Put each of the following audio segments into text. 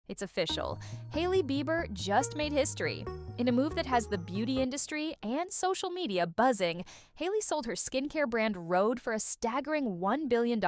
It's official. Hailey Bieber just made history. In a move that has the beauty industry and social media buzzing, Hailey sold her skincare brand Rhode for a staggering $1 billion.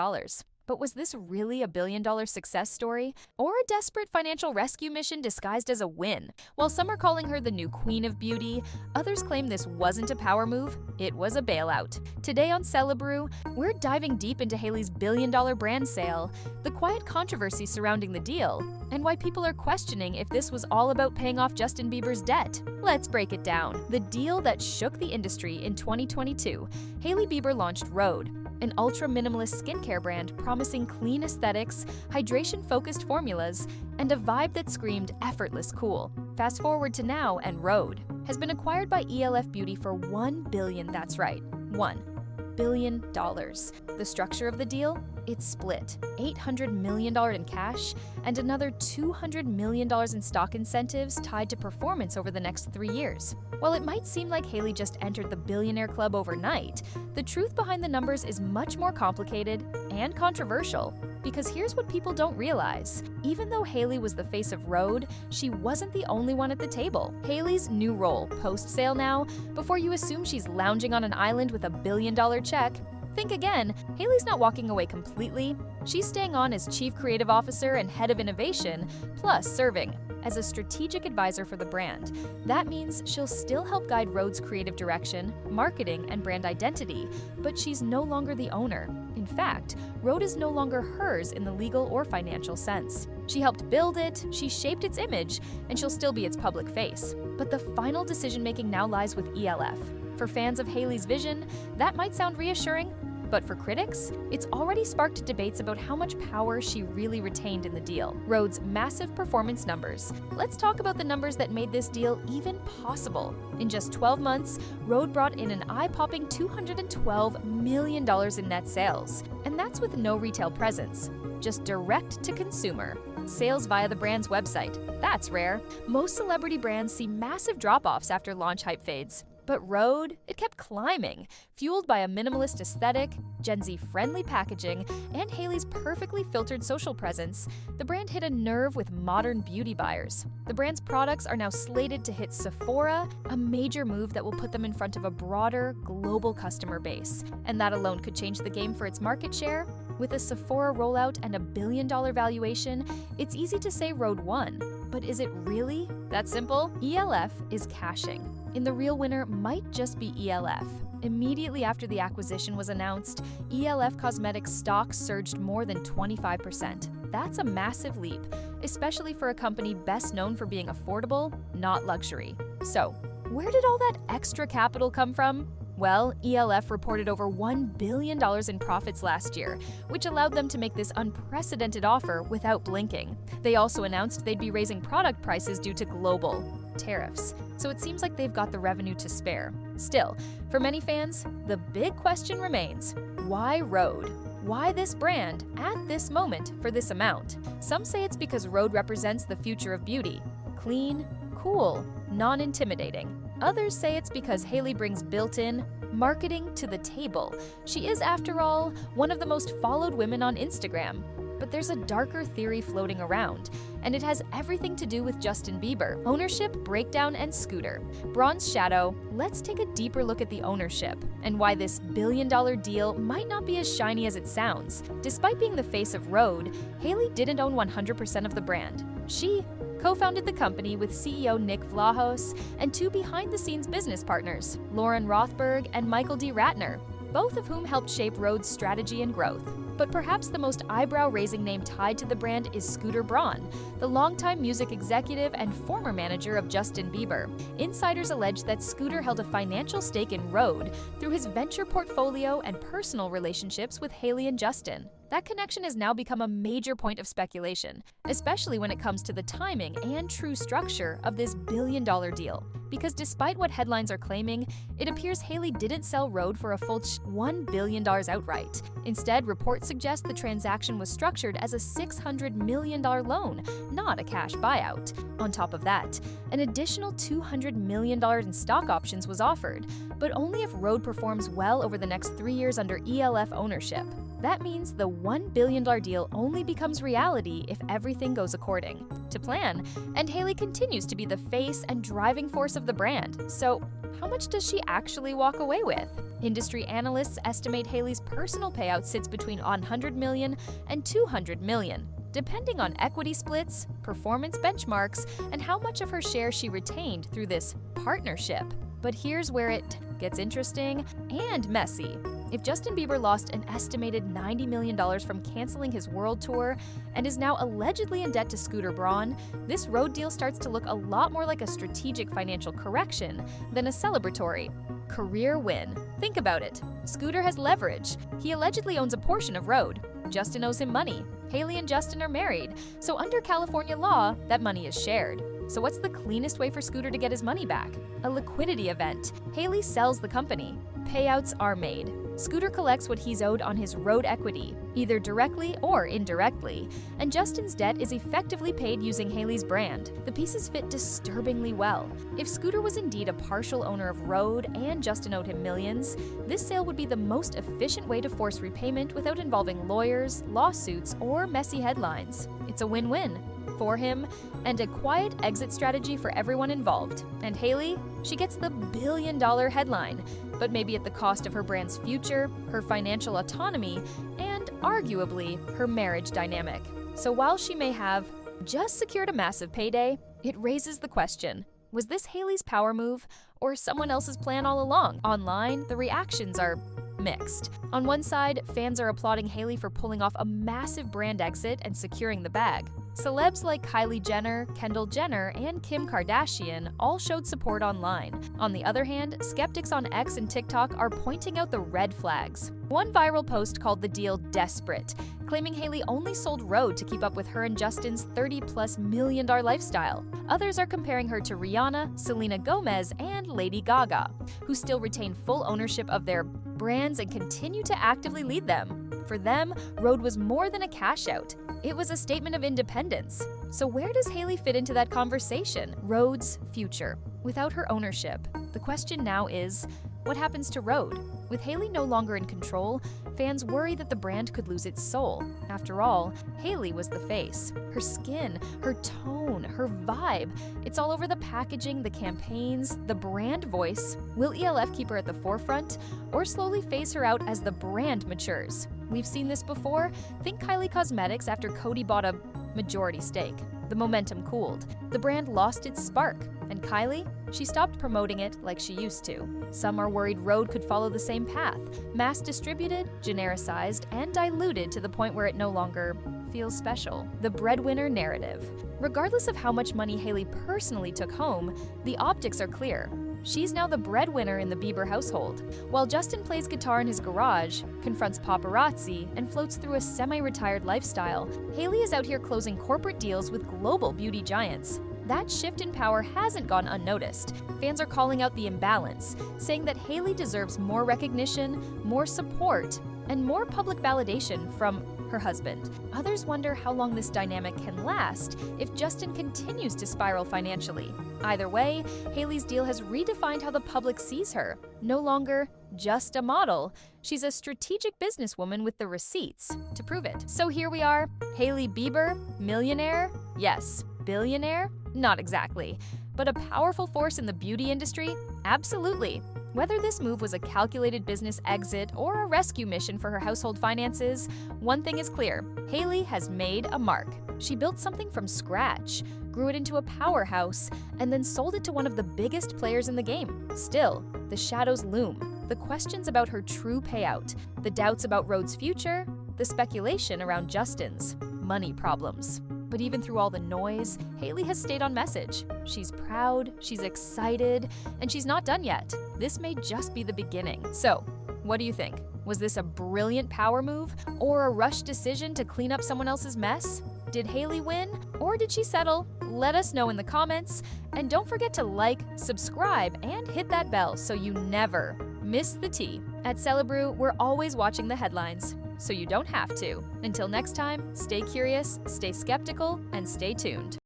But was this really a billion-dollar success story? Or a desperate financial rescue mission disguised as a win? While some are calling her the new queen of beauty, others claim this wasn't a power move, it was a bailout. Today on Celebrew, we're diving deep into Hailey's billion-dollar brand sale, the quiet controversy surrounding the deal, and why people are questioning if this was all about paying off Justin Bieber's debt. Let's break it down. The deal that shook the industry in 2022, Hailey Bieber launched Rhode, an ultra-minimalist skincare brand promising clean aesthetics, hydration-focused formulas, and a vibe that screamed effortless cool. Fast forward to now, and Rhode has been acquired by E.L.F. Beauty for $1 billion, that's right, $1 billion. The structure of the deal? It's split, $800 million in cash and another $200 million in stock incentives tied to performance over the next 3 years. While it might seem like Hailey just entered the billionaire club overnight, the truth behind the numbers is much more complicated and controversial. Because here's what people don't realize. Even though Hailey was the face of Rhode, she wasn't the only one at the table. Hailey's new role, post-sale now, before you assume she's lounging on an island with $1 billion check, think again. Hailey's not walking away completely. She's staying on as Chief Creative Officer and Head of Innovation, plus serving as a strategic advisor for the brand. That means she'll still help guide Rhode's creative direction, marketing, and brand identity, but she's no longer the owner. In fact, Rhode is no longer hers in the legal or financial sense. She helped build it, she shaped its image, and she'll still be its public face. But the final decision-making now lies with E.L.F. For fans of Hailey's vision, that might sound reassuring, but for critics, it's already sparked debates about how much power she really retained in the deal. Rhode's massive performance numbers. Let's talk about the numbers that made this deal even possible. In just 12 months, Rhode brought in an eye-popping $212 million in net sales. And that's with no retail presence, just direct to consumer. Sales via the brand's website. That's rare. Most celebrity brands see massive drop-offs after launch hype fades. But Rhode, it kept climbing, fueled by a minimalist aesthetic, Gen Z-friendly packaging, and Hailey's perfectly filtered social presence. The brand hit a nerve with modern beauty buyers. The brand's products are now slated to hit Sephora, a major move that will put them in front of a broader, global customer base. And that alone could change the game for its market share. With a Sephora rollout and $1 billion valuation, it's easy to say Rhode won. But is it really that simple? E.L.F. is cashing. And the real winner might just be E.L.F. Immediately after the acquisition was announced, E.L.F. Cosmetics stock surged more than 25%. That's a massive leap, especially for a company best known for being affordable, not luxury. So, where did all that extra capital come from? Well, E.L.F. reported over $1 billion in profits last year, which allowed them to make this unprecedented offer without blinking. They also announced they'd be raising product prices due to global tariffs, so it seems like they've got the revenue to spare. Still, for many fans, the big question remains: why Rhode? Why this brand at this moment for this amount? Some say it's because Rhode represents the future of beauty. Clean, cool, non-intimidating. Others say it's because Hailey brings built-in marketing to the table. She is, after all, one of the most followed women on Instagram. But there's a darker theory floating around, and it has everything to do with Justin Bieber. Ownership, breakdown, and scooter. Bronze Shadow, let's take a deeper look at the ownership and why this billion-dollar deal might not be as shiny as it sounds. Despite being the face of Rhode, Hailey didn't own 100% of the brand. She co-founded the company with CEO Nick Vlahos and two behind-the-scenes business partners, Lauren Rothberg and Michael D. Ratner, both of whom helped shape Rhode's strategy and growth. But perhaps the most eyebrow-raising name tied to the brand is Scooter Braun, the longtime music executive and former manager of Justin Bieber. Insiders allege that Scooter held a financial stake in Rhode through his venture portfolio and personal relationships with Hailey and Justin. That connection has now become a major point of speculation, especially when it comes to the timing and true structure of this billion-dollar deal. Because despite what headlines are claiming, it appears Hailey didn't sell Rhode for a full $1 billion outright. Instead, reports suggest the transaction was structured as a $600 million loan, not a cash buyout. On top of that, an additional $200 million in stock options was offered, but only if Rhode performs well over the next 3 years under E.L.F. ownership. That means the $1 billion deal only becomes reality if everything goes according to plan, and Hailey continues to be the face and driving force of the brand. So, how much does she actually walk away with? Industry analysts estimate Hailey's personal payout sits between $100 million and $200 million, depending on equity splits, performance benchmarks, and how much of her share she retained through this partnership. But here's where it gets interesting and messy. If Justin Bieber lost an estimated $90 million from canceling his world tour and is now allegedly in debt to Scooter Braun, this Rhode deal starts to look a lot more like a strategic financial correction than a celebratory career win. Think about it. Scooter has leverage. He allegedly owns a portion of Rhode. Justin owes him money. Hailey and Justin are married, so under California law, that money is shared. So what's the cleanest way for Scooter to get his money back? A liquidity event. Hailey sells the company. Payouts are made. Scooter collects what he's owed on his Rhode equity, either directly or indirectly, and Justin's debt is effectively paid using Hailey's brand. The pieces fit disturbingly well. If Scooter was indeed a partial owner of Rhode and Justin owed him millions, this sale would be the most efficient way to force repayment without involving lawyers, lawsuits, or messy headlines. It's a win-win for him and a quiet exit strategy for everyone involved. And Hailey, she gets the billion-dollar headline, but maybe at the cost of her brand's future, her financial autonomy, and arguably her marriage dynamic. So while she may have just secured a massive payday, it raises the question, was this Hailey's power move or someone else's plan all along? Online, the reactions are mixed. On one side, fans are applauding Hailey for pulling off a massive brand exit and securing the bag. Celebs like Kylie Jenner, Kendall Jenner, and Kim Kardashian all showed support online. On the other hand, skeptics on X and TikTok are pointing out the red flags. One viral post called the deal desperate, claiming Hailey only sold Rhode to keep up with her and Justin's $30+ million lifestyle. Others are comparing her to Rihanna, Selena Gomez, and Lady Gaga, who still retain full ownership of their brands and continue to actively lead them. For them, Rhode was more than a cash out. It was a statement of independence. So where does Hailey fit into that conversation? Rhode's future. Without her ownership, the question now is, what happens to Rhode? With Hailey no longer in control, fans worry that the brand could lose its soul. After all, Hailey was the face. Her skin, her tone, her vibe, it's all over the packaging, the campaigns, the brand voice. Will E.L.F keep her at the forefront or slowly phase her out as the brand matures? We've seen this before. Think Kylie Cosmetics after Coty bought a majority stake. The momentum cooled. The brand lost its spark. And Kylie? She stopped promoting it like she used to. Some are worried Rhode could follow the same path, mass-distributed, genericized, and diluted to the point where it no longer feels special. The breadwinner narrative. Regardless of how much money Hailey personally took home, the optics are clear. She's now the breadwinner in the Bieber household. While Justin plays guitar in his garage, confronts paparazzi, and floats through a semi-retired lifestyle, Hailey is out here closing corporate deals with global beauty giants. That shift in power hasn't gone unnoticed. Fans are calling out the imbalance, saying that Hailey deserves more recognition, more support, and more public validation from her husband. Others wonder how long this dynamic can last if Justin continues to spiral financially. Either way, Hailey's deal has redefined how the public sees her. No longer just a model, she's a strategic businesswoman with the receipts to prove it. So here we are, Hailey Bieber, millionaire? Yes. Billionaire? Not exactly. But a powerful force in the beauty industry? Absolutely. Whether this move was a calculated business exit or a rescue mission for her household finances, one thing is clear: Hailey has made a mark. She built something from scratch, grew it into a powerhouse, and then sold it to one of the biggest players in the game. Still, the shadows loom. The questions about her true payout, the doubts about Rhode's future, the speculation around Justin's money problems. But even through all the noise, Hailey has stayed on message. She's proud, she's excited, and she's not done yet. This may just be the beginning. So, what do you think? Was this a brilliant power move or a rushed decision to clean up someone else's mess? Did Hailey win or did she settle? Let us know in the comments. And don't forget to like, subscribe, and hit that bell so you never miss the tea. At Celebrew, we're always watching the headlines, so you don't have to. Until next time, stay curious, stay skeptical, and stay tuned.